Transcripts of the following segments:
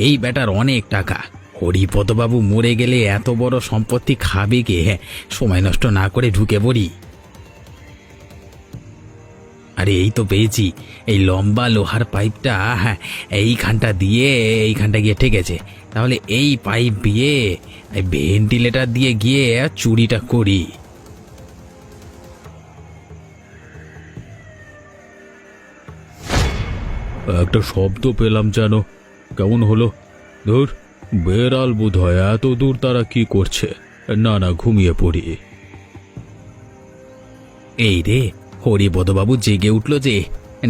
এই বেটার অনেক টাকা। হরিপদবাবু মরে গেলে এত বড় সম্পত্তি খাবে কে? সময় নষ্ট না করে ঢুকে পড়ি। আরে এই তো পেয়েছি, এই লম্বা লোহার পাইপটা। হ্যাঁ, এইখানটা দিয়ে এইখানটা গিয়ে ঠেকেছে। তাহলে এই পাইপ দিয়ে এই ভেন্টিলেটর দিয়ে গিয়ে চুরিটা করি। একটা শব্দ পেলাম যেন, কেমন হলো? ধুর, বেড়াল বোধ হয়। এত দূর তারা কি করছে? না না, ঘুমিয়ে পড়ি। এই রে, হরিপদবাবু জেগে উঠল যে।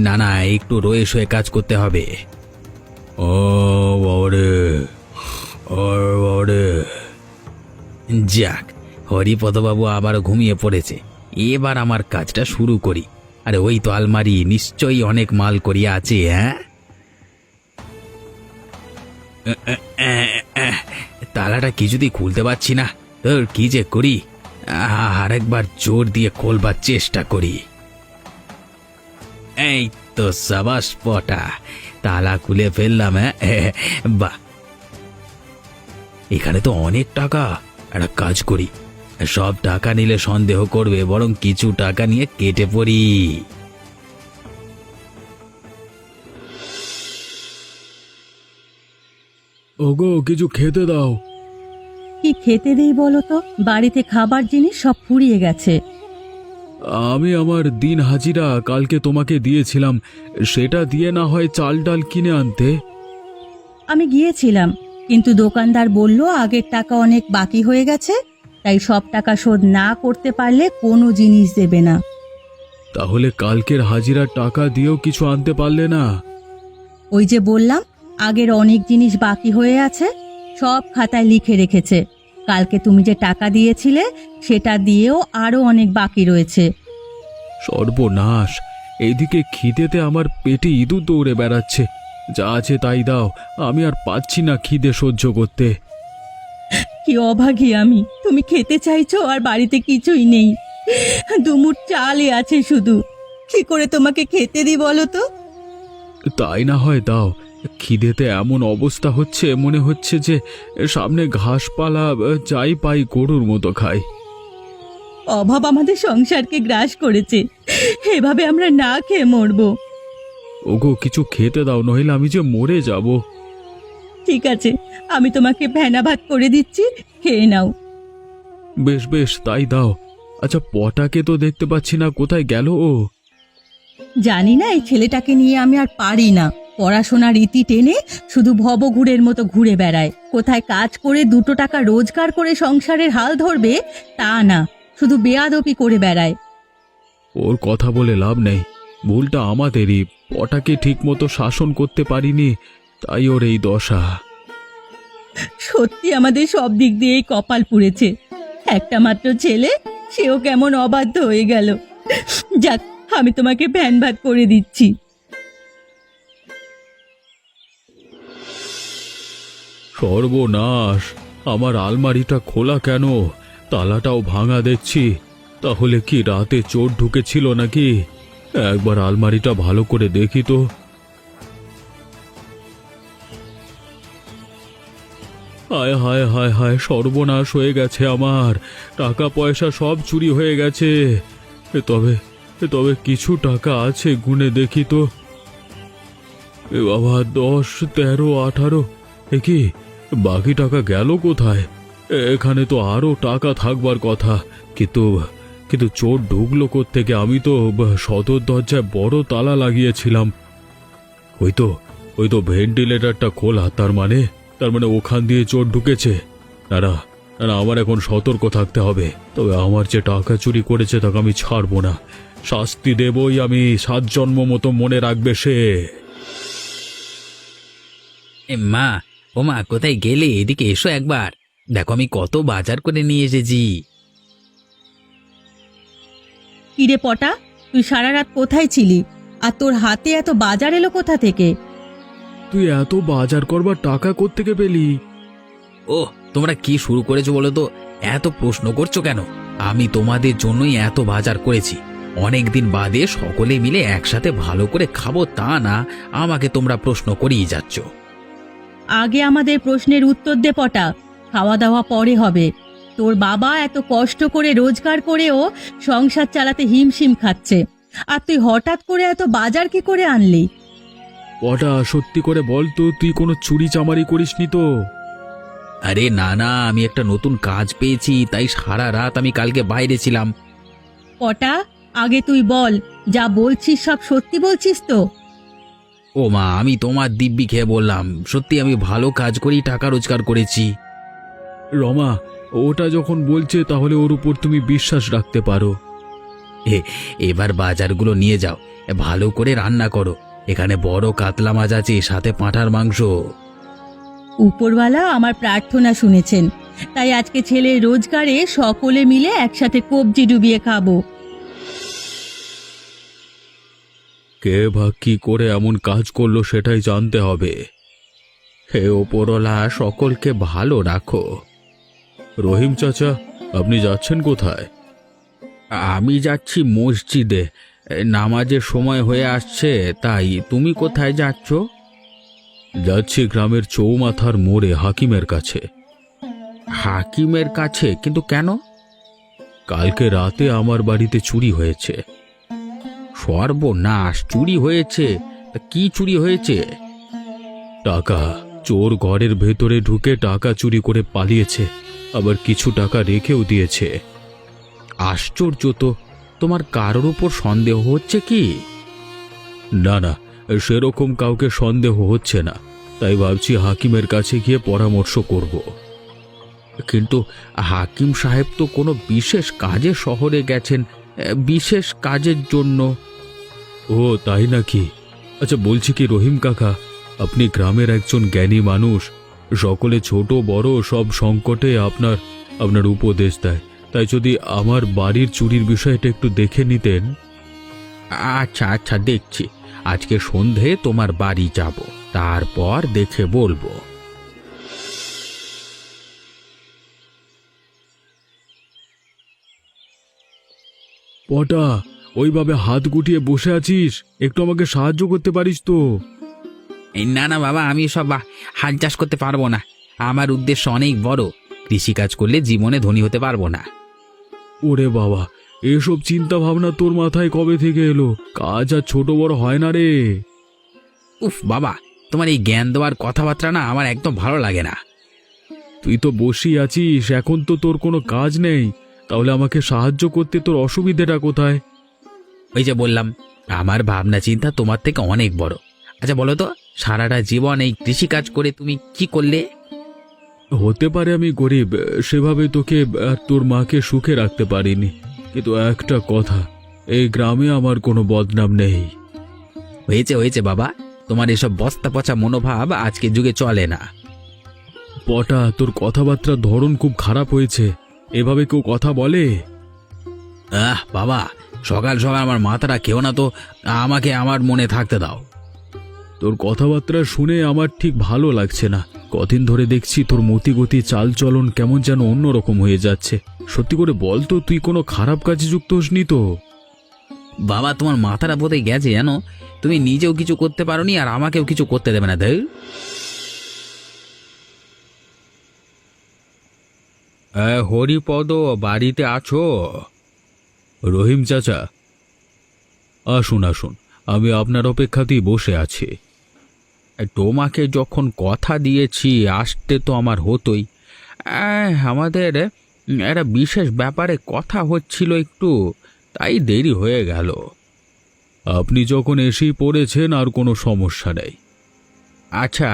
না না, একটু রয়ে শয়ে কাজ করতে হবে। ও বাবারে, বাবারে। যাক, হরিপদবাবু আবার ঘুমিয়ে পড়েছে। এবার আমার কাজটা শুরু করি। আরে ওই তো আলমারি, নিশ্চয়ই অনেক মাল করিয়া আছে। তালাটা কিছুতেই খুলতে পারছি না। তোর কি যে করি, আরেকবার জোর দিয়ে খোলবার চেষ্টা করি। এই তো সাবাস পটা, তালা খুলে ফেললাম। বাহ, এখানে তো অনেক টাকা। একটা কাজ করি, সব টাকা নিলে সন্দেহ করবে, বরং কিছু টাকা নিয়ে কেটে পড়ি। ওগো, কিছু খেতে দাও। কি খেতে দেই বলো তো? বাড়িতে খাবার জিনিস সব ফুরিয়ে গেছে। আমি আমার দিন হাজিরা কালকে তোমাকে দিয়েছিলাম, সেটা দিয়ে না হয় চাল ডাল কিনে আনতে। আমি গিয়েছিলাম, কিন্তু দোকানদার বলল আগের টাকা অনেক বাকি হয়ে গেছে, তাই সব টাকা শোধ না করতে পারলে কোনো জিনিস দেবে না। তাহলে কালকের হাজিরার টাকা দিয়েও কিছু আনতে পারলে না? ওই যে বললাম, আগের অনেক জিনিস বাকি হয়ে আছে, সব খাতায় লিখে রেখেছে। কালকে তুমি যে টাকা দিয়েছিলে সেটা দিয়েও আরো অনেক বাকি রয়েছে। সর্বনাশ! এইদিকে খিদেতে আমার পেটে ইঁদুর দৌড়ে বেড়াচ্ছে। যা আছে তাই দাও, আমি আর পাচ্ছি না খিদে সহ্য করতে। কি অভাগী আমি! তুমি খেতে চাইছো আর বাড়িতে কিছুই নেই। দুমুঠ চালই আছে শুধু। কি করে তোমাকে খেতে দিই বলো তো? তাই না হয় দাও। খিদেতে এমন অবস্থা হচ্ছে, মনে হচ্ছে যে সামনে ঘাসপালা যাই পাই গরুর মতো খাই। অভাব আমাদের সংসারকে গ্রাস করেছে, এভাবে আমরা না খেয়ে মরবো। ওগো, কিছু খেতে দাও, নইলে আমি যে মরে যাব। ঠিক আছে, আমি তোমাকে ভেনা ভাত করে দিচ্ছি, খেয়ে নাও। বেশ বেশ, তাই দাও। আচ্ছা, পটাকে তো দেখতে পাচ্ছি না, কোথায় গেল ও? জানি না, এই ছেলেটাকে নিয়ে আমি আর পারি না। পড়াশোনার ইতি টেনে শুধু ভবঘুরের মতো ঘুরে বেড়ায়। কোথায় কাজ করে দুটো টাকা রোজগার করে সংসারের হাল ধরবে তা না, শুধু বেয়াদপি করে বেড়ায়। ওর কথা বলে লাভ নেই, ভুলটা আমাদেরই। পটাকে ঠিক মতো শাসন করতে পারিনি, তাই ওর এই দশা। সত্যি আমাদের সব দিক দিয়েই কপাল পুড়েছে। একটা মাত্র ছেলে, সেও কেমন অবাধ্য হয়ে গেল। যাক, আমি তোমাকে ভ্যান ভাত করে দিচ্ছি। সর্বনাশ! আমার আলমারিটা খোলা কেন? তালাটাও ভাঙা দেখছি। তাহলে কি রাতে চোর ঢুকেছিল নাকি? একবার আলমারিটা ভালো করে দেখি তো। হায় হায় হায় হায়, সর্বনাশ হয়ে গেছে আমার। টাকা পয়সা সব চুরি হয়ে গেছে। তবে তবে কিছু টাকা আছে, গুনে দেখি তো। এ বাবা, 10, 13, 18। এ কি, বাকি টাকা গেল কোথায়? এখানে তো আরো টাকা থাকবার কথা, কিন্তু কিন্তু চোর ঢুকলো কোত্থেকে? আমি তো সদর দরজায় বড় তালা লাগিয়েছিলাম। ওই তো ভেন্টিলেটরটা খোলা, তার মানে ওখান দিয়ে চোর ঢুকেছে। না না না, আমার এখন সতর্ক থাকতে হবে। তবে আমার যে টাকা চুরি করেছে তাকে আমি ছাড়বো না, শাস্তি দেবই আমি। 7 জন্ম মতো মনে রাখবে সে। মা, ও মা, কোথায় গেলে? এদিকে এসো একবার। দেখো আমি কত বাজার করে নিয়ে এসেছি। কিরে পটা, তুই সারা রাত কোথায় ছিলি? আর তোর হাতে এত বাজার এলো কোথা থেকে? তুই এত বাজার করবার টাকা কোত্থেকে পেলি? ও, তোমরা কি শুরু করেছো বলো তো? এত প্রশ্ন করছো কেন? আমি তোমাদের জন্যই এত বাজার করেছি। অনেক দিন বাদে সকলে মিলে একসাথে ভালো করে খাবো, তা না আমাকে তোমরা প্রশ্ন করেই যাচ্ছ। আগে আমাদের প্রশ্নের উত্তর দে পটা। খাওয়া দাওয়া পরে হবে। তোর বাবা এত কষ্ট করে রোজগার করেও সংসার চালাতে হিমশিম খাচ্ছে, আর তুই হঠাৎ করে এত বাজার কি করে আনলি? পটা, সত্যি করে বল তো, তুই কোনো চুরি চামারি করিসনি তো? আরে না না, আমি একটা নতুন কাজ পেয়েছি, তাই সারা রাত আমি কালকে বাইরে ছিলাম। পটা, আগে তুই বল, যা বলছিস সব সত্যি বলছিস তো? ও মা, আমি তোমার দিব্যি খেয়ে বললাম, সত্যি আমি ভালো কাজ করেই টাকা রোজগার করেছি। রমা, ওটা যখন বলছে তাহলে ওর উপর তুমি বিশ্বাস রাখতে পারো। এবার বাজারগুলো নিয়ে যাও, ভালো করে রান্না করো। এখানে বড় কাতলা মাছ আছে, সাথে পাঁঠার মাংস। উপরওয়ালা আমার প্রার্থনা শুনেছেন, তাই আজকে ছেলের রোজগারে সকলে মিলে একসাথে কবজি ডুবিয়ে খাবো। কে বা কি করে এমন কাজ করলো সেটাই জানতে হবে। হে ওপরওয়ালা, সকলকে ভালো রাখো। রহিম চাচা, আপনি যাচ্ছেন কোথায়? আমি যাচ্ছি মসজিদে, নামাজের সময় হয়ে আসছে। তাই তুমি কোথায় যাচ্ছ? যাচ্ছি গ্রামের চৌমাথার মোড়ে হাকিমের কাছে। হাকিমের কাছে? কিন্তু কেন? কালকে রাতে আমার বাড়িতে চুরি হয়েছে। সর্বনাশ, চুরি হয়েছে? তা কি চুরি হয়েছে? টাকা। চোর ঘরের ভেতরে ঢুকে টাকা চুরি করে পালিয়েছে, আবার কিছু টাকা রেখেও দিয়েছে। আশ্চর্য তো, তোমার কারোর উপর সন্দেহ হচ্ছে কি? না না, সেরকম কাউকে সন্দেহ হচ্ছে না, তাই ভাবছি হাকিমের কাছে গিয়ে পরামর্শ করব। কিন্তু হাকিম সাহেব তো কোনো বিশেষ কাজে শহরে গেছেন, বিশেষ কাজের জন্য। ও তাই নাকি? আচ্ছা, বলছি কি রহিম কাকা, আপনি গ্রামের একজন জ্ঞানী মানুষ, সকলে ছোট বড় সব সংকটে আপনার উপদেশ দেয়, তাই যদি আমার বাড়ির চুরির বিষয়টা একটু দেখে নিতেন। আচ্ছা আচ্ছা, দেখছি। আজকে সন্ধে তোমার বাড়ি যাব, তারপর দেখে বলবো। পটা, ওইভাবে হাত গুটিয়ে বসে আছিস, একটু আমাকে সাহায্য করতে পারিস তো? না না বাবা, আমি সব হাল চাষ করতে পারবো না। আমার উদ্দেশ্য অনেক বড়, কৃষিকাজ করলে জীবনে ধনী হতে পারবো না। ওরে বাবা, এসব চিন্তা ভাবনা তোর মাথায় কবে থেকে এলো? কাজ আর ছোট বড় হয় না রে। উফ বাবা, তোমার এই জ্ঞান দেওয়ার কথাবার্তা না আমার একদম ভালো লাগে না। তুই তো বসেই আছিস, এখন তো তোর কোনো কাজ নেই, তাহলে আমাকে সাহায্য করতে তোর অসুবিধেটা কোথায়? ওই যে বললাম, আমার ভাবনা চিন্তা তোমার থেকে অনেক বড়। আচ্ছা বলো তো, সারাটা জীবন এই কৃষিকাজ করে তুমি কি করলে? হতে পারে আমি গরিব, সেভাবে তোকে আর তোর মাকে সুখে রাখতে পারিনি, কিন্তু একটা কথা, এই গ্রামে আমার কোনো বদনাম নেই। হয়েছে হয়েছে বাবা, তোমার এসব বস্তা পচা মনোভাব আজকের যুগে চলে না। পটা, তোর কথাবার্তার ধরন খুব খারাপ হয়েছে, এভাবে কেউ কথা বলে? বাবা, সকাল সকাল আমার মাথাটা খেও না তো, আমাকে আমার মনে থাকতে দাও। তোর কথাবার্তা শুনে আমার ঠিক ভালো লাগছে না। কদিন ধরে দেখছি তোর মতিগতি চালচলন কেমন যেন অন্যরকম হয়ে যাচ্ছে। সত্যি করে বল তো, তুই কোনো খারাপ কাজে যুক্ত হসনি তো? বাবা, তোমার মাথাটা বোধহয় গেছে জানো, তুমি নিজেও কিছু করতে পারোনি আর আমাকেও কিছু করতে দেবে না। ধর, হরিপদ বাড়িতে আছো? রহিম চাচা, আসুন আসুন, আমি আপনার অপেক্ষাতেই বসে আছি। তোমাকে যখন কথা দিয়েছি আসতে তো আমার হতোই। আমাদের একটা বিশেষ ব্যাপারে কথা হচ্ছিল একটু, তাই দেরি হয়ে গেল। আপনি যখন এসেই পড়েছেন আর কোনো সমস্যা নেই। আচ্ছা,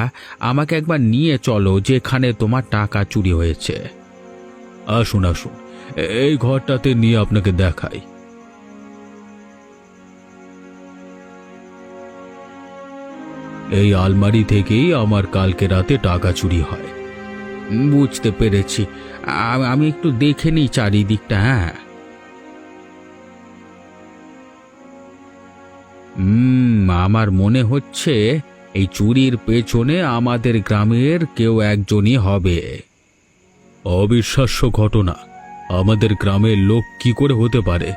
আমাকে একবার নিয়ে চলো যেখানে তোমার টাকা চুরি হয়েছে। আসুন আসুন, এই ঘরটাতে নিয়ে আপনাকে দেখাই। এই আলমারি থেকেই আমার কালকে রাতে টাকা চুরি হয়। বুঝতে পেরেছি, আমি একটু দেখে নিই চারিদিকটা। হ্যাঁ, আমার মনে হচ্ছে এই চুরির পেছনে আমাদের গ্রামের কেউ একজনই হবে। অবিশ্বাস্য ঘটনা, আমাদের গ্রামের লোক কি করে হতে পারে?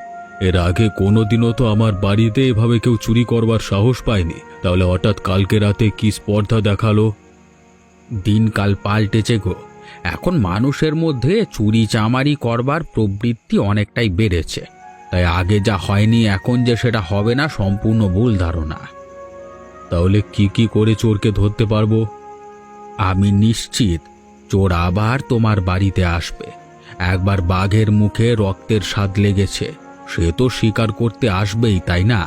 এর আগে কোনোদিনও তো আমার বাড়িতে এভাবে কেউ চুরি করবার সাহস পায়নি, তাহলে হঠাৎ কালকে রাতে কি স্পর্ধা দেখালো? দিনকাল পাল্টেছে গো। এখন মানুষের মধ্যে চুরি চামারি করবার প্রবৃত্তি অনেকটাই বেড়েছে। তাই আগে যা হয়নি এখন যে সেটা হবে না, সম্পূর্ণ ভুল ধারণা। তাহলে কি কি করে চোরকে ধরতে পারবো? আমি নিশ্চিত চোর আবার তোমার বাড়িতে আসবে। একবার বাঘের মুখে রক্তের স্বাদ লেগেছে, সে তো স্বীকার করতে আসবেই, তাই না?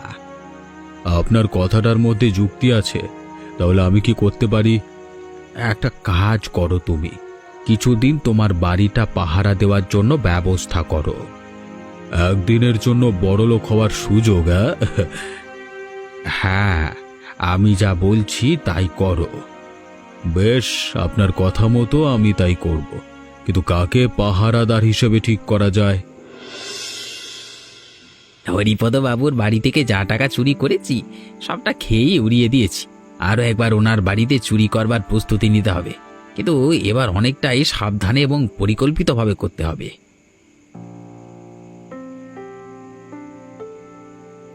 আপনার কথাটার মধ্যে যুক্তি আছে। তাহলে আমি কি করতে পারি? একটা কাজ করো, তুমি কিছুদিন তোমার বাড়িটা পাহারা দেওয়ার জন্য ব্যবস্থা করো। একদিনের জন্য বড়লোক হওয়ার সুযোগ? হ্যাঁ, আমি যা বলছি তাই করো। বেশ, আপনার কথা মতো আমি তাই করব। কিন্তু কাকে পাহারাদার হিসেবে ঠিক করা যায়? হরিপদ বাবুর বাড়ি থেকে যা টাকা চুরি করেছি সবটা খেয়েই উড়িয়ে দিয়েছি। আরও একবার ওনার বাড়িতে চুরি করবার প্রস্তুতি নিতে হবে, কিন্তু এবার অনেকটাই সাবধানে এবং পরিকল্পিতভাবে করতে হবে।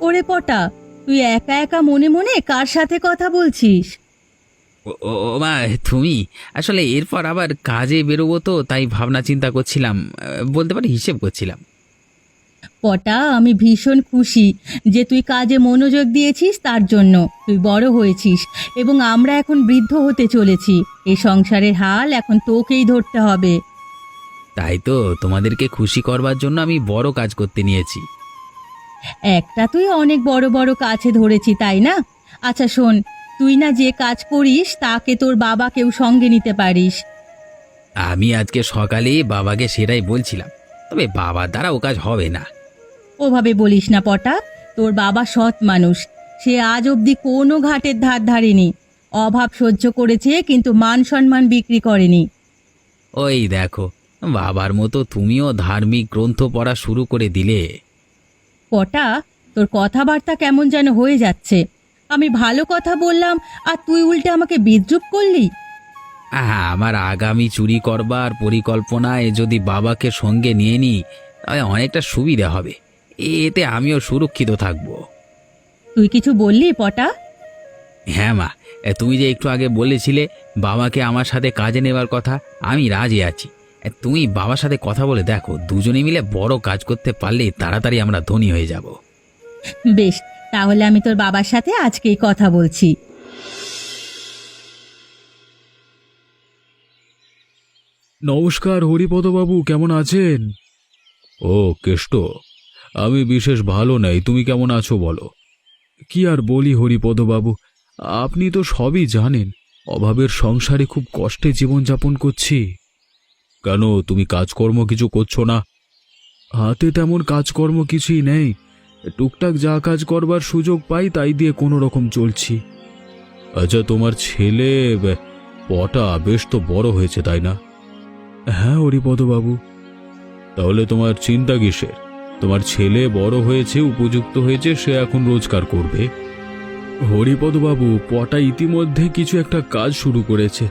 ওরে পটা, তুই একা একা মনে মনে কার সাথে কথা বলছিস? ও মা, তুমি আসলে এরপর আবার কাজে বেরোবো তো, তাই ভাবনা চিন্তা করছিলাম, বলতে পারি হিসেব করছিলাম। পটা, আমি ভীষণ খুশি যে তুই কাজে মনোযোগ দিয়েছিস, তার জন্য। তুই বড় হয়েছিস এবং আমরা এখন বৃদ্ধ হতে চলেছি। এই সংসারের হাল এখন তোকেই ধরতে হবে। তাই তো তোমাদেরকে খুশি করবার জন্য আমি বড় কাজ করতে নিয়েছি। একটা তুই অনেক বড় বড় কাছে ধরেছি, তাই না? আচ্ছা শোন, তুই না যে কাজ করিস তাকে তোর বাবাকেও সঙ্গে নিতে পারিস। আমি আজকে সকালে বাবাকে সেটাই বলছিলাম, তবে বাবার দ্বারা ও কাজ হবে না। ওভাবে বলিস না পটা, তোর বাবা সৎ মানুষ। সে আজ অবধি কোনো ঘাটের ধার ধারেনি। অভাব সহ্য করেছে, কিন্তু মান সম্মান বিক্রি করেনি। ওই দেখো, বাবার মতো তুমিও ধার্মিক গ্রন্থ পড়া শুরু করে দিলে। পটা, তোর কথাবার্তা কেমন যেন হয়ে যাচ্ছে। আমি ভালো কথা বললাম আর তুই উল্টে আমাকে বিদ্রূপ করলি। আমার আগামী চুরি করবার পরিকল্পনায় যদি বাবাকে সঙ্গে নিয়ে নিই তাহলে অনেকটা সুবিধা হবে, এতে আমিও সুরক্ষিত থাকব। তুই কিছু বললি পটা? হ্যাঁ মা, তুমি যে একটু আগে বলেছিলে বাবাকে আমার সাথে কাজে নেবার কথা, আমি রাজি আছি। তুমি বাবার সাথে কথা বলে দেখো, দুজনে মিলে বড় কাজ করতে পারলে তাড়াতাড়ি আমরা ধনী হয়ে যাব। বেশ, তাহলে আমি তোর বাবার সাথে আজকেই কথা বলছি। নমস্কার হরিপদবাবু, কেমন আছেন? ও কেষ্ট, আমি বিশেষ ভালো নাই। তুমি কেমন আছো বলো? কি আর বলি হরিপদবাবু, আপনি তো সবই জানেন। অভাবের সংসারে খুব কষ্টে জীবনযাপন করছি। কেন, তুমি কাজকর্ম কিছু করছো না? হাতে তেমন কাজকর্ম কিছুই নেই। টুকটাক যা কাজ করবার সুযোগ পাই তাই দিয়ে কোনো রকম চলছি। আচ্ছা, তোমার ছেলে পটা বেশ তো বড় হয়েছে, তাই না? হ্যাঁ হরিপদবাবু। তাহলে তোমার চিন্তা কিসের? তোমার ছেলে বড় হয়েছে, উপযুক্ত হয়েছে, সে এখন রোজগার করবে। হরিপদবাবু, পটা ইতিমধ্যে কিছু একটা কাজ শুরু করেছে,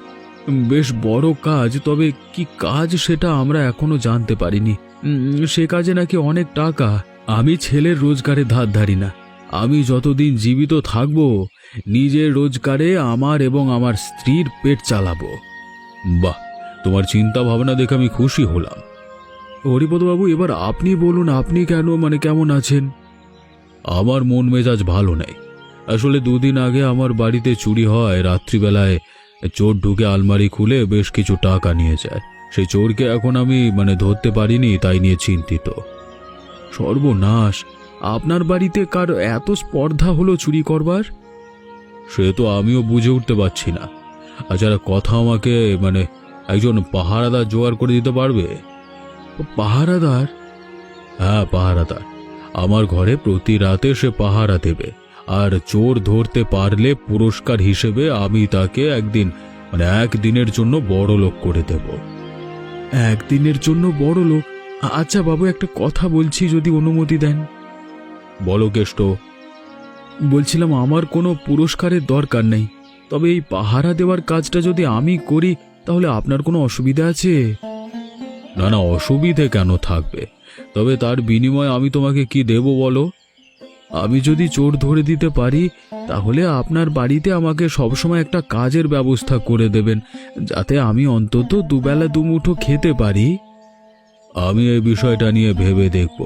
বেশ বড় কাজ। তবে কি কাজ সেটা আমরা এখনো জানতে পারিনি। সে কাজে নাকি অনেক টাকা। আমি ছেলের রোজগারে ধার ধারি না। আমি যতদিন জীবিত থাকব নিজের রোজগারে আমার এবং আমার স্ত্রীর পেট চালাবো। বাহ, তোমার চিন্তা ভাবনা দেখে আমি খুশি হলাম। হরিপদবাবু, এবার আপনি বলুন, আপনি কেমন আছেন? আমার মন মেজাজ ভালো নেই। আসলে দুদিন আগে আমার বাড়িতে চুরি হয়। রাত্রিবেলায় চোর ঢুকে আলমারি খুলে বেশ কিছু টাকা নিয়ে যায়। সেই চোরকে এখন আমি ধরতে পারিনি, তাই নিয়ে চিন্তিত। সর্বনাশ! আপনার বাড়িতে কার এত স্পর্ধা হলো চুরি করবার? সে তো আমিও বুঝে উঠতে পারছি না। আচ্ছা, কথা আমাকে একজন পাহারাদার জোগাড় করে দিতে পারবে? পাহারাদার? হ্যাঁ, পাহারাদার। আমার ঘরে প্রতি রাতে সে পাহারা দেবে, আর চোর ধরতে পারলে পুরস্কার হিসেবে আমি তাকে একদিনের জন্য বড় লোক করে দেব। একদিনের জন্য বড় লোক? আচ্ছা বাবু, একটা কথা বলছি, যদি অনুমতি দেন। বলো কেষ্ট। বলছিলাম, আমার কোনো পুরস্কারের দরকার নেই, তবে এই পাহারা দেওয়ার কাজটা যদি আমি করি তাহলে আপনার কোনো অসুবিধা আছে? না না, অসুবিধে কেন থাকবে? তবে তার বিনিময়ে আমি তোমাকে কি দেব বলো? আমি যদি চোর ধরে দিতে পারি তাহলে আপনার বাড়িতে আমাকে সবসময় একটা কাজের ব্যবস্থা করে দেবেন, যাতে আমি অন্তত দুবেলা দুমুঠো খেতে পারি। আমি এই বিষয়টা নিয়ে ভেবে দেখব।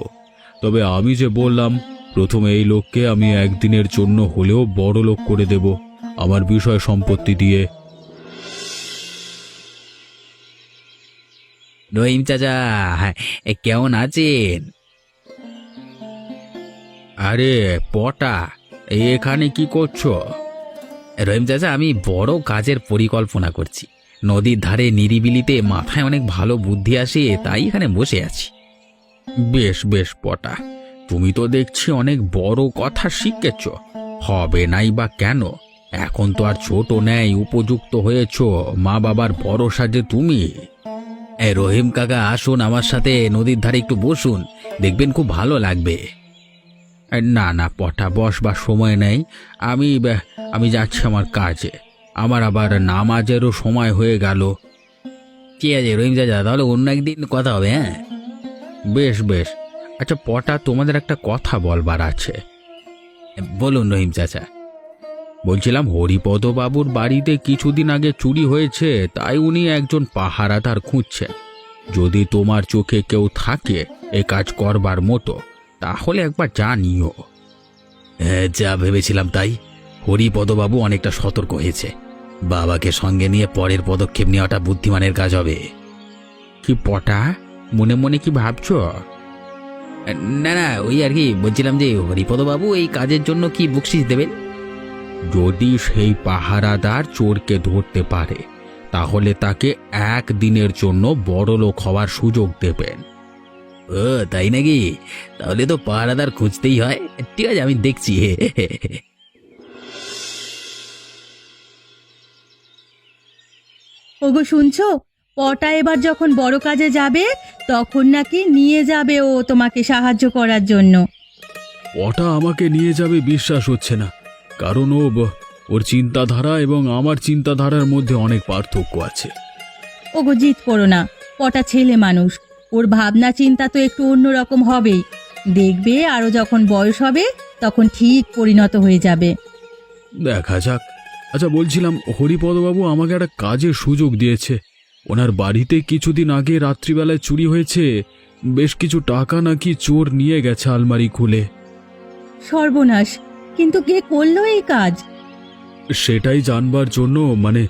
তবে আমি যে বললাম, প্রথমে এই লোককে আমি একদিনের জন্য হলেও বড় লোক করে দেব আমার বিষয় সম্পত্তি দিয়ে। রহিম চাচা, কেমন আছেন? আরে পটা, এখানে কি করছো? রহিম চাচা, আমি বড় কাজের পরিকল্পনা করছি। নদীর ধারে নিরিবিলিতে মাথায় অনেক ভালো বুদ্ধি আসে, তাই এখানে বসে আছি। বেশ বেশ পটা, তুমি তো দেখছি অনেক বড় কথা শিখেছ। হবে নাই বা কেন? এখন তো আর ছোট নেই, উপযুক্ত হয়েছ। মা বাবার ভরসা যে তুমি। রহিম কাকা, আসুন আমার সাথে নদীর ধারে একটু বসুন, দেখবেন খুব ভালো লাগবে। না না পটা, বসবার সময় নেই। আমি যাচ্ছি আমার কাজে। আমার আবার নামাজেরও সময় হয়ে গেল। ঠিক আছে রহিম চাচা, তাহলে অন্য একদিন কথা হবে। হ্যাঁ বেশ বেশ। আচ্ছা পটা, তোমাদের একটা কথা বলবার আছে। বলুন রহিম চাচা। বলছিলাম, হরিপদ বাবুর বাড়িতে কিছুদিন আগে চুরি হয়েছে, তাই উনি একজন পাহারাদার খুঁজছেন। যদি তোমার চোখে কেউ থাকে এ কাজ করবার মতো, তাহলে একবার জানিও। যা ভেবেছিলাম তাই। হরিপদবাবু অনেকটা সতর্ক হয়েছে। বাবাকে সঙ্গে নিয়ে পরের পদক্ষেপ নেওয়াটা বুদ্ধিমানের কাজ হবে। কি পটা, মনে মনে কি ভাবছ? না না, ওই আর কি বলছিলাম যে হরিপদবাবু এই কাজের জন্য কি বকশিশ দেবেন? যদি সেই পাহারাদার চোরকে ধরতে পারে, তাহলে তাকে একদিনের জন্য বড়লোক হওয়ার সুযোগ দেবেন। ও তাই নাকি? তাহলে তো পাহারাদার খুঁজতেই হয়। ঠিক আছে, আমি দেখছি। ওগো শুনছো, পটা এবার যখন বড় কাজে যাবে তখন নাকি নিয়ে যাবে ও তোমাকে সাহায্য করার জন্য। ওটা আমাকে নিয়ে যাবে বিশ্বাস হচ্ছে না, কারণ ওর চিন্তাধারা এবং আমার চিন্তাধারার মধ্যে অনেক পার্থক্য আছে। ওগো জিদ করো না, পটা ছেলে মানুষ, ওর ভাবনা চিন্তা তো একটু অন্যরকম হবেই। দেখবে আরো যখন বয়স হবে তখন ঠিক পরিণত হয়ে যাবে। দেখা যাক। আচ্ছা বলছিলাম, হরিপদবাবু আমাকে একটা কাজের সুযোগ দিয়েছে। ওনার বাড়িতে কিছুদিন আগে রাত্রিবেলায় চুরি হয়েছে। বেশ কিছু টাকা নাকি চোর নিয়ে গেছে আলমারি খুলে। সর্বনাশ! কিন্তু কে করলো এই কাজ? সেটাই জানবার জন্য, মানে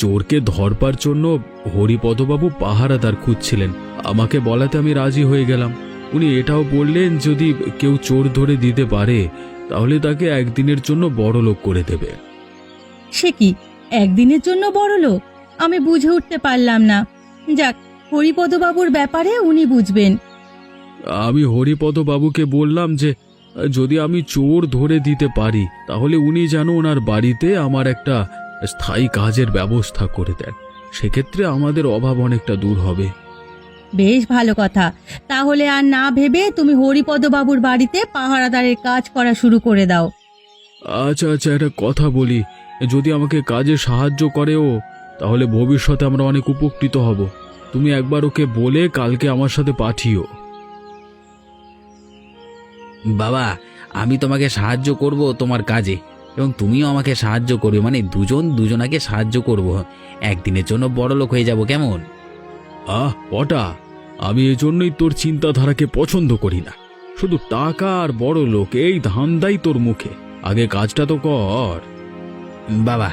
চোরকে ধরবার জন্য হরিপদবাবু পাহারাদার খুঁজছিলেন। আমাকে বলাতে আমি রাজি হয়ে গেলাম। উনি এটাও বললেন, যদি কেউ চোর ধরে দিতে পারে তাহলে তাকে একদিনের জন্য বড় লোক করে দেবে। সে কি, একদিনের জন্য বড় লোক? আমি বুঝে উঠতে পারলাম না। যাক, হরিপদবাবুর ব্যাপারে উনি বুঝবেন। আমি হরিপদবাবুকে বললাম যে যদি আমি চোর ধরে দিতে পারি তাহলে উনি যেন ওনার বাড়িতে আমার একটা স্থায়ী কাজের ব্যবস্থা করে দেন। সেক্ষেত্রে আমাদের অভাব অনেকটা দূর হবে। বেশ ভালো কথা। তাহলে আর না ভেবে তুমি হরিপদবাবুর বাড়িতে পাহারাদারের কাজ করা শুরু করে দাও। আচ্ছা আচ্ছা, একটা কথা বলি, যদি আমাকে কাজে সাহায্য করে ও, তাহলে ভবিষ্যতে আমরা অনেক উপকৃত হব। তুমি একবার ওকে বলে কালকে আমার সাথে পাঠিও। বাবা, আমি তোমাকে সাহায্য করব তোমার কাজে, এবং তুমিও আমাকে সাহায্য করবে। মানে দুজন দুজনাকে সাহায্য করব। একদিনের জন্য বড় লোক হয়ে যাব, কেমন? পটা, আমি এজন্যই তোর চিন্তাধারাকে পছন্দ করি না। শুধু টাকা আর বড় লোক, এই ধান্দাই তোর মুখে। আগে কাজটা তো কর। বাবা,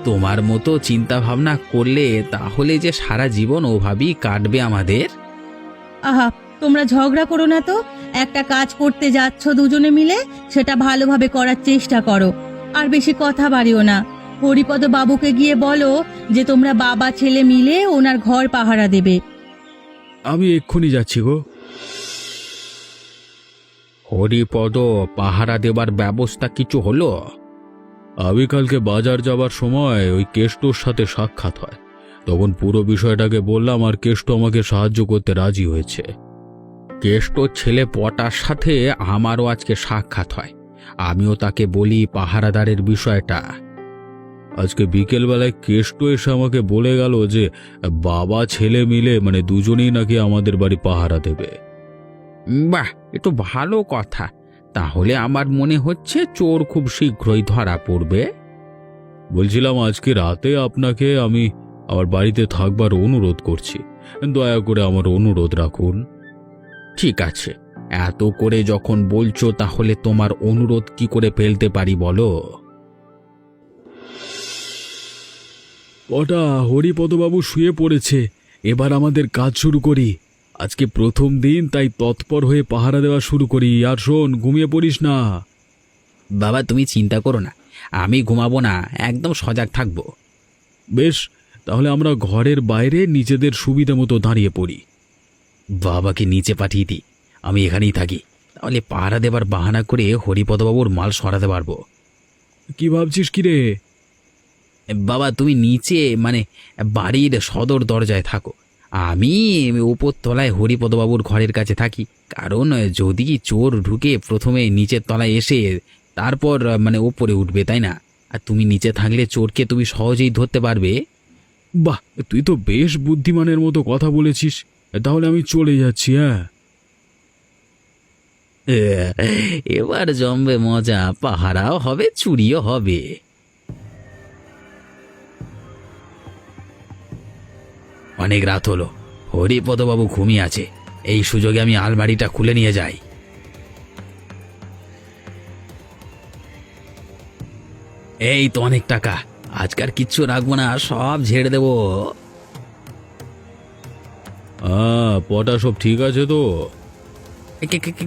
তোমার মতো চিন্তা ভাবনা করলে তাহলে যে সারা জীবন ওভাবেই কাটবে আমাদের। আহা, তোমরা ঝগড়া করো না তো। একটা কাজ করতে যাচ্ছ দুজনে মিলে, সেটা ভালোভাবে করার চেষ্টা করো। আর বেশি কথা বাড়িও না। হরিপদ বাবুকে গিয়ে বলো যে তোমরা বাবা ছেলে মিলে ওনার ঘর পাহারা দেবে। আমি এক্ষুনি যাচ্ছি গো। হরিপদ, পাহারা দেবার ব্যবস্থা কিছু হলো? আমি কালকে বাজার যাবার সময় ওই কেষ্টর সাথে সাক্ষাৎ হয়। তখন পুরো বিষয়টাকে বললাম, আর কেষ্ট আমাকে সাহায্য করতে রাজি হয়েছে। কেষ্টর ছেলে পটার সাথে আমারও আজকে সাক্ষাৎ হয়। আমিও তাকে বলি পাহারাদারের বিষয়টা। আজকে বিকেলবেলায় কেষ্ট এসে আমাকে বলে গেল যে বাবা ছেলে মিলে, মানে দুজনেই নাকি আমাদের বাড়ি পাহারা দেবে। বাহ, এ তো ভালো কথা। তাহলে আমার মনে হচ্ছে চোর খুব শীঘ্রই ধরা পড়বে। বলছিলাম আজকে রাতে আপনাকে আমি আমার বাড়িতে থাকবার অনুরোধ করছি, দয়া করে আমার অনুরোধ রাখুন। ঠিক আছে, এত করে যখন বলছো তাহলে তোমার অনুরোধ কি করে ফেলতে পারি বলো। ওটা হরিপদবাবু শুয়ে পড়েছে, এবার আমাদের কাজ শুরু করি। আজকে প্রথম দিন, তাই তৎপর হয়ে পাহারা দেওয়া শুরু করি। আর শোন, ঘুমিয়ে পড়িস না। বাবা তুমি চিন্তা করো না, আমি ঘুমাবো না, একদম সজাগ থাকবো। বেশ, তাহলে আমরা ঘরের বাইরে নিজেদের সুবিধা মতো দাঁড়িয়ে পড়ি। বাবাকে নিচে পাঠিয়ে দিই, আমি এখানেই থাকি, তাহলে পাহারা দেবার বাহানা করে হরিপদবাবুর মাল সরাতে পারবো। কি ভাবছিস কি রে? বাবা তুমি নিচে মানে বাড়ির সদর দরজায় থাকো, আমি উপর তলায় হরিপদবাবুর ঘরের কাছে থাকি। কারণ যদি চোর ঢুকে প্রথমে নিচের তলায় এসে তারপর মানে ওপরে উঠবে, তাই না? আর তুমি নিচে থাকলে চোরকে তুমি সহজেই ধরতে পারবে। বাহ, তুই তো বেশ বুদ্ধিমানের মতো কথা বলেছিস। তাহলে আমি চলে যাচ্ছি। হ্যাঁ, এবার জমবে মজা, পাহারাও হবে, চুরিও হবে। অনেক রাত হলো, হরিপদবাবু ঘুমিয়ে আছে, এই সুযোগে আমি আলমারিটা খুলে নিয়ে যাই। এই তো অনেক টাকা, আজকাল কিচ্ছু রাখবো না, সব ঝেড়ে দেবো। পটা সব ঠিক আছে তো?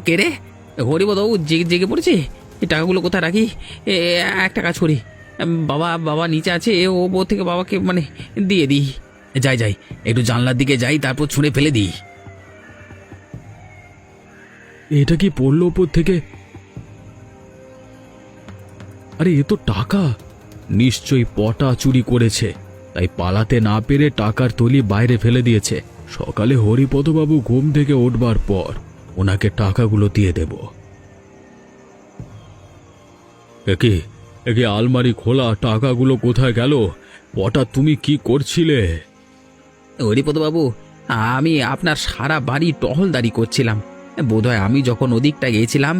কে রে? হরিপদবাবু জেগে জেগে পড়েছে, এই টাকাগুলো কোথায় রাখি? একটা কাজ করি, বাবা বাবা নিচে আছে, ও বউ থেকে বাবাকে মানে দিয়ে দিই। যাই যাই, একটু জানলার দিকে যাই, তারপর ছুঁড়ে ফেলে দিই। এটা কি পড়লো উপর থেকে? আরে এ তো টাকা, নিশ্চয়ই পটা চুরি করেছে, তাই পালাতে না পেরে টাকার থলি বাইরে ফেলে দিয়েছে। সকালে হরিপদবাবু ঘুম থেকে উঠবার পর ওনাকে টাকাগুলো দিয়ে দেব। একে আলমারি খোলা, টাকাগুলো কোথায় গেল? পটা তুমি কি করছিলে? হরিপদবাবু, আমি আপনার সারা বাড়ি টহলদারি করছিলাম, বোধহয় আমি যখন ওদিকটা গিয়েছিলাম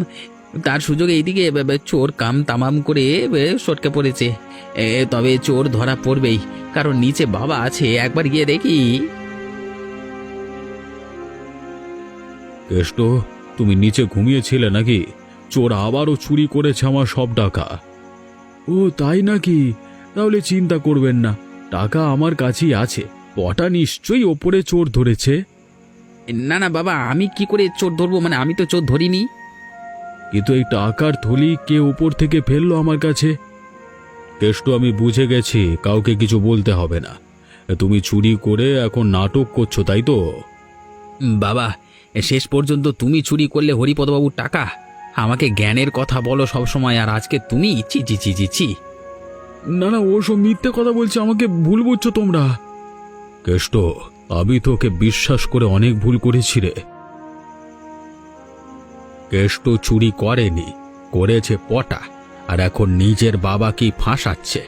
তার সুযোগে এইদিকে চোর কাম তামাম করে সটকে পড়েছে। তবে চোর ধরা পড়বেই, কারণ নিচে বাবা আছে, একবার গিয়ে দেখি। কেষ্ট, তুমি নিচে ঘুমিয়েছিলে নাকি? চোর আবারও চুরি করেছে আমার সব টাকা। ও তাই নাকি? তাহলে চিন্তা করবেন না, টাকা আমার কাছেই আছে। পটা নিশ্চয়ই ওপরে চোর ধরেছে। না না বাবা, আমি কি করে চোর ধরবো, মানে আমি তো চোর ধরিনি। কিন্তু এই টাকার থলি কে উপর থেকে ফেললো আমার কাছে? কেষ্ট, আমি বুঝে গেছি, কাউকে কিছু বলতে হবে না। তুমি চুরি করে এখন নাটক করছো, তাই তো? বাবা, শেষ পর্যন্ত তুমি চুরি করলে হরিপদবাবুর টাকা? আমাকে জ্ঞানের কথা বলো সব সময়, আর আজকে তুমি চি চি চি চি চি। না না, ওসব মিথ্যে কথা বলছে, আমাকে ভুল বুঝছো তোমরা। কেষ্ট, আমি তোকে বিশ্বাস করে অনেক ভুল করেছি রে। কেষ্ট চুরি করেনি, করেছে পটা, আর এখন নিজের বাবাকেই ফাঁসাচ্ছে।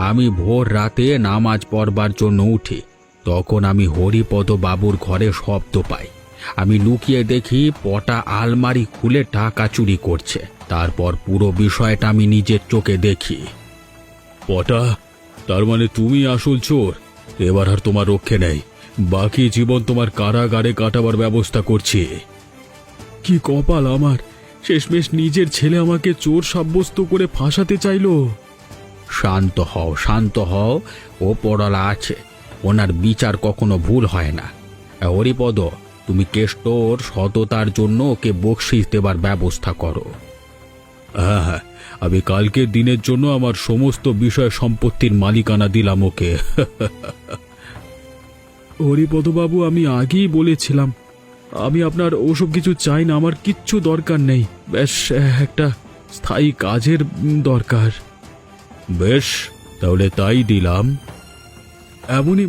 আমি ভোর রাতে নামাজ পড়বার জন্য উঠি, তখন আমি হরিপদ বাবুর ঘরে শব্দ পাই। আমি লুকিয়ে দেখি পটা আলমারি খুলে টাকা চুরি করছে। তারপর পুরো বিষয়টা আমি নিজের চোখে দেখি। পটা, তার মানে তুমি আসল চোর? এবার আর তোমার রক্ষে নেই, বাকি জীবন তোমার কারাগারে কাটাবার ব্যবস্থা করছি। কি কপাল আমার, শেষমেশ নিজের ছেলে আমাকে চোর সাব্যস্ত করে ফাঁসাতে চাইলো। শান্ত হও, শান্ত হও, ও পড়ালা আছে, ওনার বিচার কখনো ভুল হয় না। হরিপদ, তুমি কেষ্টর সততার জন্য ওকে বকশিস দেবার ব্যবস্থা করো। হ্যাঁ হ্যাঁ, আমি কালকের দিনের জন্য আমার সমস্ত বিষয় সম্পত্তির মালিকানা দিলাম ওকে। হরিপদবাবু, আমি আগেই বলেছিলাম আমি আপনার ওসব কিছু চাই না, আমার কিচ্ছু দরকার নেই, বেশ একটা স্থায়ী কাজের দরকার। বেশ, তাহলে তাই দিলাম। এমনই